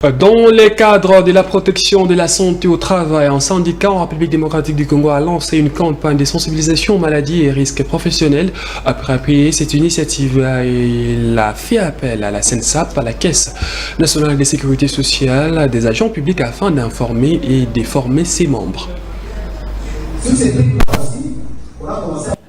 Dans les cadres de la protection de la santé au travail, un syndicat en République démocratique du Congo a lancé une campagne de sensibilisation aux maladies et risques professionnels. Après appuyer cette initiative, il a fait appel à la CNSAP, à la Caisse nationale de sécurité sociale, des agents publics afin d'informer et de former ses membres.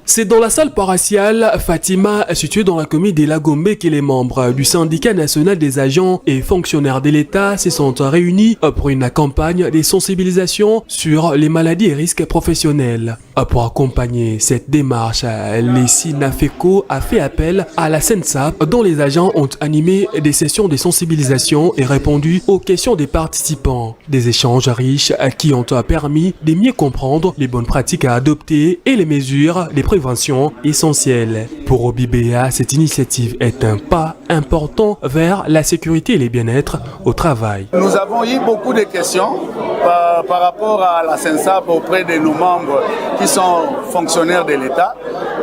C'est dans la salle paroissiale Fatima, située dans la commune de Lagombe, que les membres du syndicat national des agents et fonctionnaires de l'État se sont réunis pour une campagne de sensibilisation sur les maladies et risques professionnels. Pour accompagner cette démarche, les SINAFECO a fait appel à la CNSAP, dont les agents ont animé des sessions de sensibilisation et répondu aux questions des participants. Des échanges riches qui ont permis de mieux comprendre les bonnes pratiques à adopter et les mesures de prévention essentielles. Pour OBIBEA, cette initiative est un pas important vers la sécurité et le bien-être au travail. Nous avons eu beaucoup de questions par rapport à la CNSAP auprès de nos membres qui sont fonctionnaires de l'État.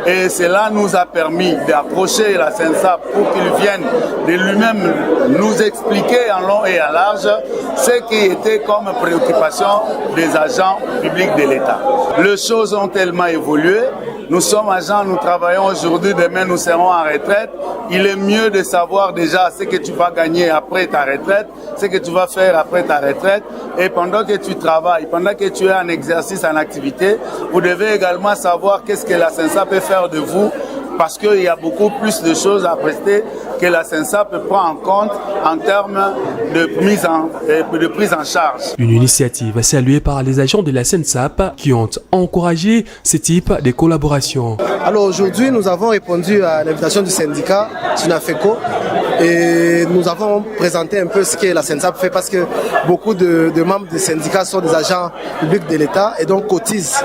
Et cela nous a permis d'approcher la CNSAP pour qu'ils viennent de lui-même nous expliquer en long et en large ce qui était comme préoccupation des agents publics de l'État. Les choses ont tellement évolué. Nous sommes agents, nous travaillons aujourd'hui, demain nous serons en retraite. Il est mieux de savoir déjà ce que tu vas gagner après ta retraite, ce que tu vas faire après ta retraite. Et pendant que tu travailles, pendant que tu es en exercice, en activité, vous devez également savoir qu'est-ce que la CNSAP peut faire de vous, parce qu'il y a beaucoup plus de choses à prester que la CNSAP prend en compte en termes de prise en charge. Une initiative saluée par les agents de la CNSAP qui ont encouragé ce type de collaboration. Alors aujourd'hui, nous avons répondu à l'invitation du syndicat SINAFECO et nous avons présenté un peu ce que la CNSAP fait, parce que beaucoup de membres du syndicat sont des agents publics de l'État et donc cotisent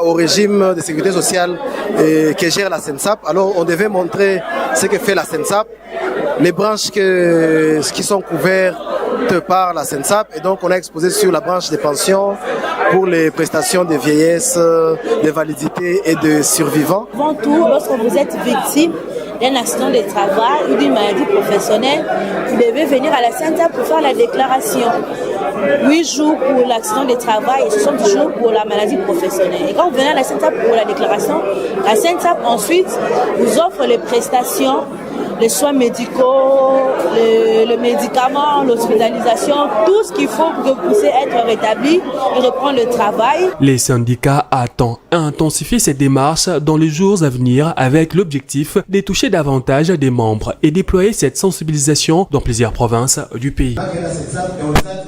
au régime de sécurité sociale que gère la CNSAP. Alors on devait montrer ce que fait la CNSAP, les branches qui sont couvertes par la CNSAP, et donc on a exposé sur la branche des pensions pour les prestations de vieillesse, de validité et de survivants. Avant tout, lorsque vous êtes victime d'un accident de travail ou d'une maladie professionnelle, vous devez venir à la CNSAP pour faire la déclaration. 8 jours pour l'accident de travail et 60 jours pour la maladie professionnelle. Et quand vous venez à la CNSAP pour la déclaration, la CNSAP ensuite vous offre les prestations, les soins médicaux, le médicament, l'hospitalisation, tout ce qu'il faut pour que vous puissiez être rétabli et reprendre le travail. Les syndicats attendent intensifier ces démarches dans les jours à venir avec l'objectif de toucher davantage des membres et déployer cette sensibilisation dans plusieurs provinces du pays.